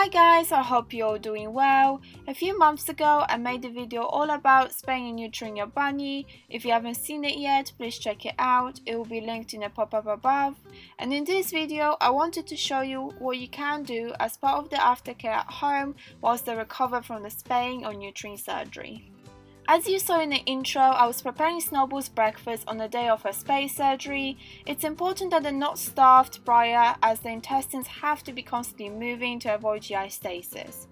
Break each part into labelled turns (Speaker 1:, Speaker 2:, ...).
Speaker 1: Hi guys, I hope you're all doing well. A few months ago I made a video all about spaying and neutering your bunny. If you haven't seen it yet, please check it out. It will be linked in the pop-up above. And in this video I wanted to show you what you can do as part of the aftercare at home whilst they recover from the spaying or neutering surgery. As you saw in the intro, I was preparing Snowball's breakfast on the day of her spay surgery. It's important that they're not starved prior, as the intestines have to be constantly moving to avoid GI stasis.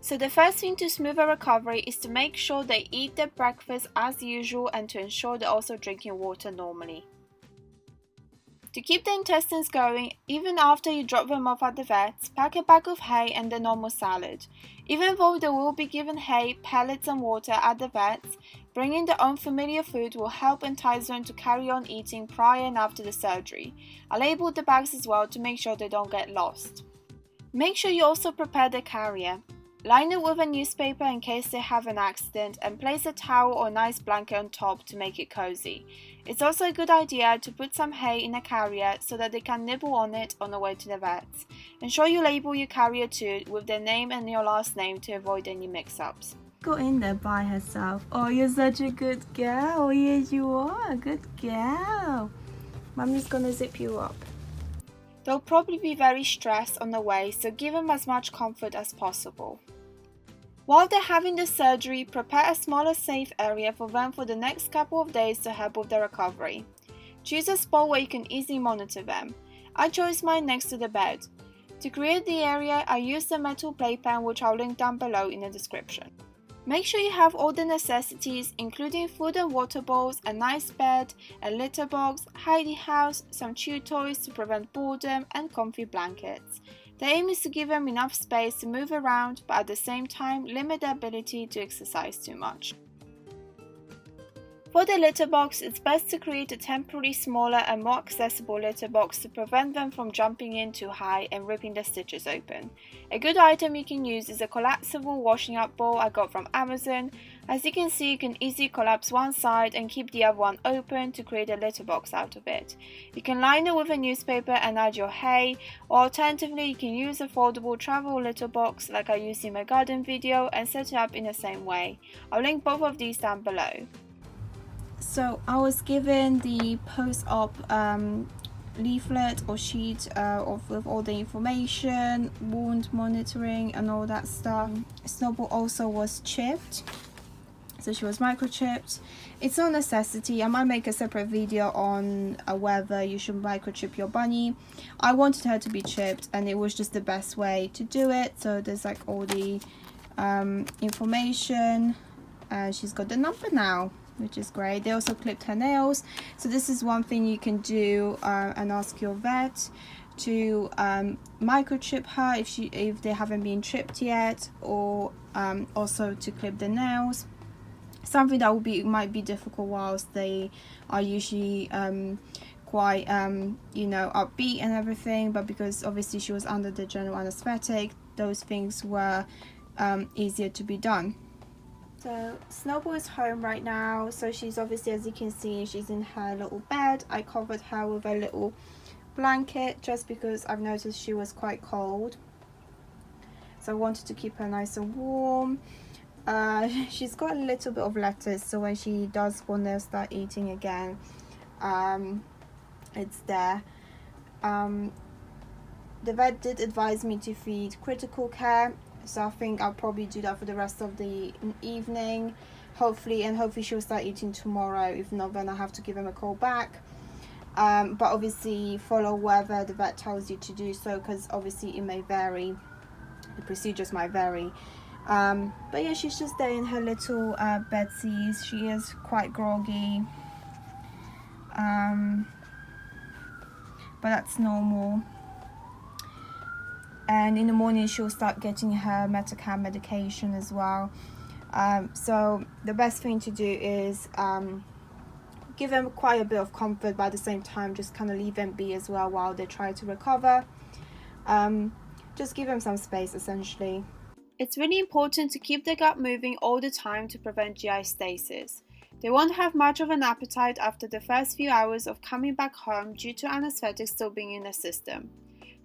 Speaker 1: So the first thing to smooth a recovery is to make sure they eat their breakfast as usual and to ensure they're also drinking water normally. To keep the intestines going, even after you drop them off at the vet's, pack a bag of hay and the normal salad. Even though they will be given hay, pellets and water at the vet's, bringing their own familiar food will help entice them to carry on eating prior and after the surgery. I labelled the bags as well to make sure they don't get lost. Make sure you also prepare the carrier. Line it with a newspaper in case they have an accident and place a towel or a nice blanket on top to make it cozy. It's also a good idea to put some hay in a carrier so that they can nibble on it on the way to the vets. Ensure you label your carrier too with their name and your last name to avoid any mix-ups.
Speaker 2: Got in there by herself. Oh, you're such a good girl. Yes, you are. Good girl. Mummy's gonna zip you up.
Speaker 1: They'll probably be very stressed on the way, so give them as much comfort as possible. While they're having the surgery, prepare a smaller safe area for them for the next couple of days to help with the recovery. Choose a spot where you can easily monitor them. I chose mine next to the bed. To create the area, I used a metal playpen which I'll link down below in the description. Make sure you have all the necessities, including food and water bowls, a nice bed, a litter box, hidey house, some chew toys to prevent boredom, and comfy blankets. The aim is to give them enough space to move around, but at the same time limit their ability to exercise too much. For the litter box, it's best to create a temporarily smaller and more accessible litter box to prevent them from jumping in too high and ripping the stitches open. A good item you can use is a collapsible washing up bowl I got from Amazon. As you can see, you can easily collapse one side and keep the other one open to create a litter box out of it. You can line it with a newspaper and add your hay, or alternatively you can use a foldable travel litter box like I used in my garden video and set it up in the same way. I'll link both of these down below.
Speaker 2: So I was given the Postop leaflet or sheet with all the information, wound monitoring and all that stuff. Snowball also was chipped, so she was microchipped. It's no necessity. I might make a separate video on whether you should microchip your bunny. I wanted her to be chipped and it was just the best way to do it. So there's like all the information. She's got the number now, which is great. They also clipped her nails, so this is one thing you can do and ask your vet to microchip her if they haven't been chipped yet, or also to clip the nails. Something that might be difficult whilst they are usually quite upbeat and everything, but because obviously she was under the general anesthetic, those things were easier to be done. So Snowball is home right now, so she's obviously, as you can see, she's in her little bed. I covered her with a little blanket just because I've noticed she was quite cold, so I wanted to keep her nice and warm. She's got a little bit of lettuce, so when she does want to start eating again, it's there. The vet did advise me to feed critical care, so I think I'll probably do that for the rest of the evening, hopefully she'll start eating tomorrow. If not, then I have to give him a call back. But obviously follow whether the vet tells you to do so, because obviously it may vary, the procedures might vary. But yeah, she's just there in her little bedsies. She is quite groggy, but that's normal. And in the morning she'll start getting her Metacam medication as well. So the best thing to do is give them quite a bit of comfort, but at the same time just kind of leave them be as well while they try to recover. Just give them some space essentially.
Speaker 1: It's really important to keep the gut moving all the time to prevent GI stasis. They won't have much of an appetite after the first few hours of coming back home due to anesthetic still being in the system.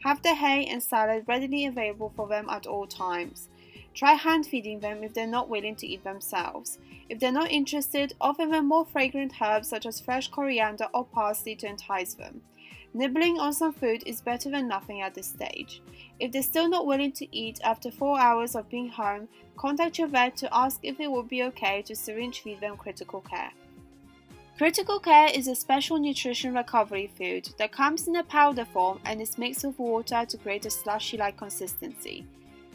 Speaker 1: Have the hay and salad readily available for them at all times. Try hand feeding them if they're not willing to eat themselves. If they're not interested, offer them more fragrant herbs such as fresh coriander or parsley to entice them. Nibbling on some food is better than nothing at this stage. If they're still not willing to eat after 4 hours of being home, contact your vet to ask if it would be okay to syringe feed them critical care. Critical care is a special nutrition recovery food that comes in a powder form and is mixed with water to create a slushy-like consistency.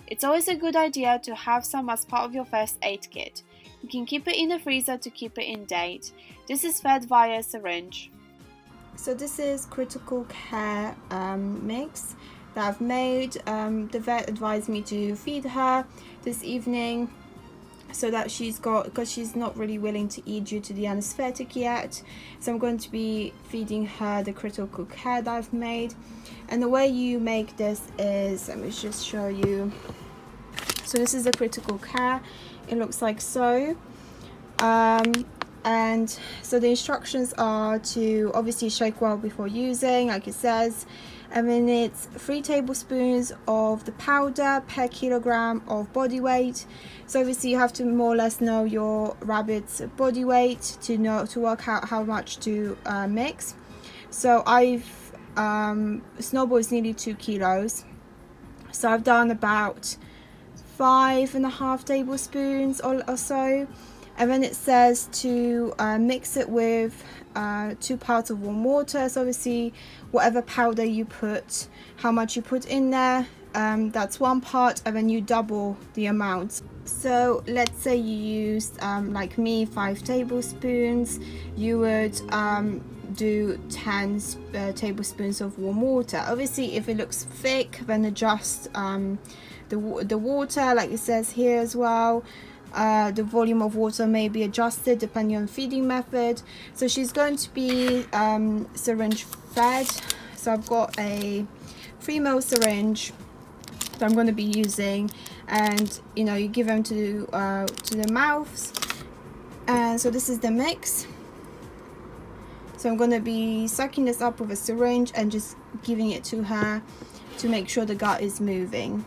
Speaker 1: It's always a good idea to have some as part of your first aid kit. You can keep it in the freezer to keep it in date. This is fed via a syringe.
Speaker 2: So this is critical care mix that I've made. The vet advised me to feed her this evening so that because she's not really willing to eat due to the anesthetic yet. So I'm going to be feeding her the critical care that I've made. And the way you make this is, let me just show you. So this is the critical care. It looks like so. And so the instructions are to obviously shake well before using, like it says, and then it's 3 tablespoons of the powder per kilogram of body weight. So obviously you have to more or less know your rabbit's body weight to work out how much to mix. So Snowball is nearly 2 kilos, so I've done about 5.5 tablespoons or so. And then it says to mix it with 2 parts of warm water. So obviously whatever powder you put, how much you put in there, that's 1 part, and then you double the amount. So let's say you used, like me, 5 tablespoons, you would do 10 tablespoons of warm water. Obviously if it looks thick, then adjust the water, like it says here as well. The volume of water may be adjusted depending on feeding method. So she's going to be syringe fed. So I've got a 3 ml syringe that I'm going to be using, and you give them to the mouths. And so this is the mix. So I'm going to be sucking this up with a syringe and just giving it to her to make sure the gut is moving.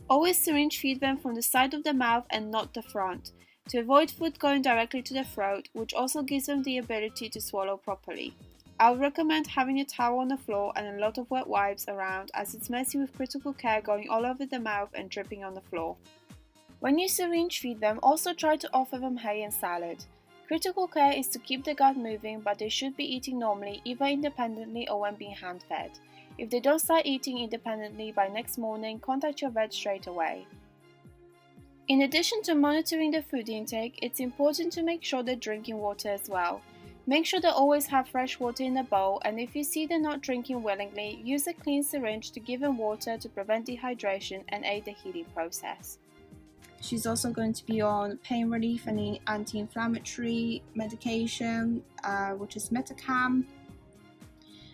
Speaker 1: Always syringe feed them from the side of the mouth and not the front, to avoid food going directly to the throat, which also gives them the ability to swallow properly. I would recommend having a towel on the floor and a lot of wet wipes around, as it's messy with critical care going all over the mouth and dripping on the floor. When you syringe feed them, also try to offer them hay and salad. Critical care is to keep the gut moving, but they should be eating normally, either independently or when being hand fed. If they don't start eating independently by next morning, contact your vet straight away. In addition to monitoring the food intake, it's important to make sure they're drinking water as well. Make sure they always have fresh water in the bowl, and if you see they're not drinking willingly, use a clean syringe to give them water to prevent dehydration and aid the healing process.
Speaker 2: She's also going to be on pain relief and anti-inflammatory medication, which is Metacam.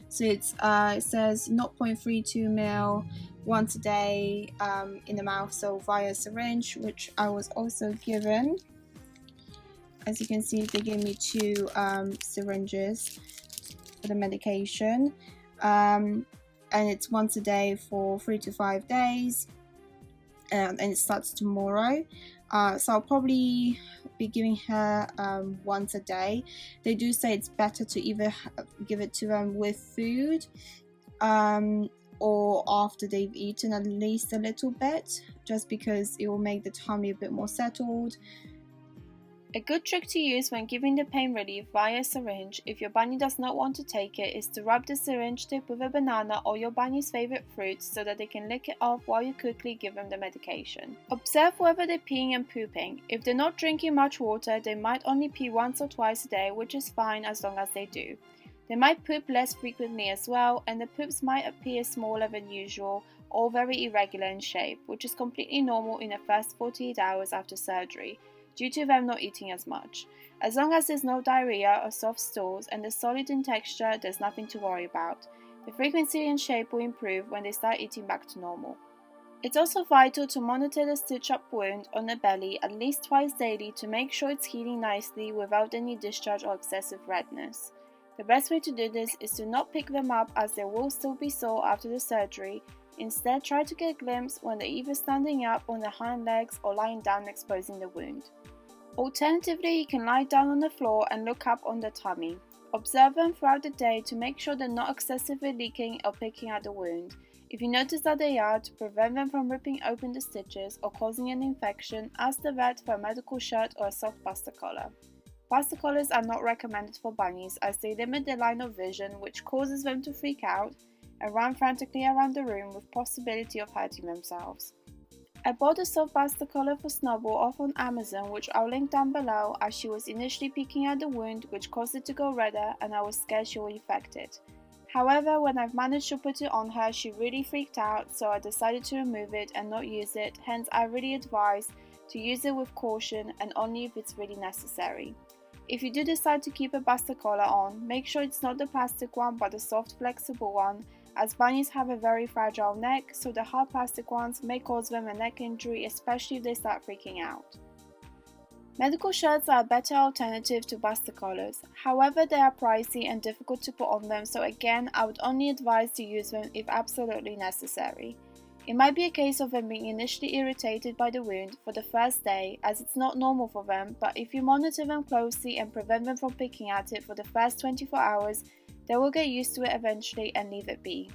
Speaker 2: So it says 0.32 ml once a day in the mouth, so via syringe, which I was also given. As you can see, they gave me 2 syringes for the medication, and it's once a day for 3 to 5 days, and it starts tomorrow. So I'll probably be giving her once a day. They do say it's better to either give it to them with food or after they've eaten at least a little bit, just because it will make the tummy a bit more settled.
Speaker 1: A good trick to use when giving the pain relief via syringe, if your bunny does not want to take it, is to rub the syringe tip with a banana or your bunny's favorite fruit so that they can lick it off while you quickly give them the medication. Observe whether they're peeing and pooping. If they're not drinking much water, they might only pee once or twice a day, which is fine as long as they do. They might poop less frequently as well, and the poops might appear smaller than usual or very irregular in shape, which is completely normal in the first 48 hours after surgery, due to them not eating as much. As long as there's no diarrhea or soft stools and they're solid in texture, there's nothing to worry about. The frequency and shape will improve when they start eating back to normal. It's also vital to monitor the stitch-up wound on the belly at least twice daily to make sure it's healing nicely without any discharge or excessive redness. The best way to do this is to not pick them up, as they will still be sore after the surgery, Instead, try to get a glimpse when they're either standing up on their hind legs or lying down exposing the wound. Alternatively, you can lie down on the floor and look up on their tummy. Observe them throughout the day to make sure they're not excessively leaking or picking at the wound. If you notice that they are, to prevent them from ripping open the stitches or causing an infection, ask the vet for a medical shirt or a soft buster collar. Buster collars are not recommended for bunnies as they limit their line of vision, which causes them to freak out and run frantically around the room with possibility of hurting themselves. I bought a soft buster collar for Snowball off on Amazon, which I'll link down below, as she was initially picking at the wound, which caused it to go redder, and I was scared she would infect it. However, when I've managed to put it on her, she really freaked out, so I decided to remove it and not use it. Hence, I really advise to use it with caution and only if it's really necessary. If you do decide to keep a buster collar on, make sure it's not the plastic one but the soft flexible one, as bunnies have a very fragile neck, so the hard plastic ones may cause them a neck injury, especially if they start freaking out. Medical shirts are a better alternative to buster collars, however they are pricey and difficult to put on them, so again I would only advise to use them if absolutely necessary. It might be a case of them being initially irritated by the wound for the first day, as it's not normal for them, but if you monitor them closely and prevent them from picking at it for the first 24 hours, they will get used to it eventually and leave it be.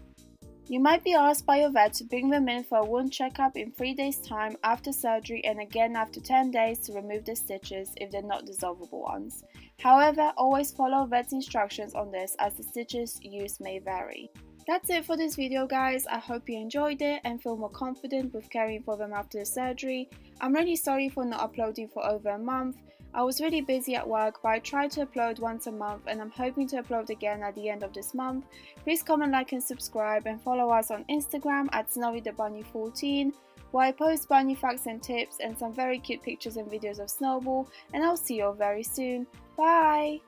Speaker 1: You might be asked by your vet to bring them in for a wound checkup in 3 days' time after surgery and again after 10 days to remove the stitches if they're not dissolvable ones. However, always follow vet's instructions on this as the stitches used may vary. That's it for this video guys, I hope you enjoyed it and feel more confident with caring for them after the surgery. I'm really sorry for not uploading for over a month. I was really busy at work, but I try to upload once a month and I'm hoping to upload again at the end of this month. Please comment, like and subscribe and follow us on Instagram at SnowyTheBunny14 where I post bunny facts and tips and some very cute pictures and videos of Snowball, and I'll see you all very soon. Bye!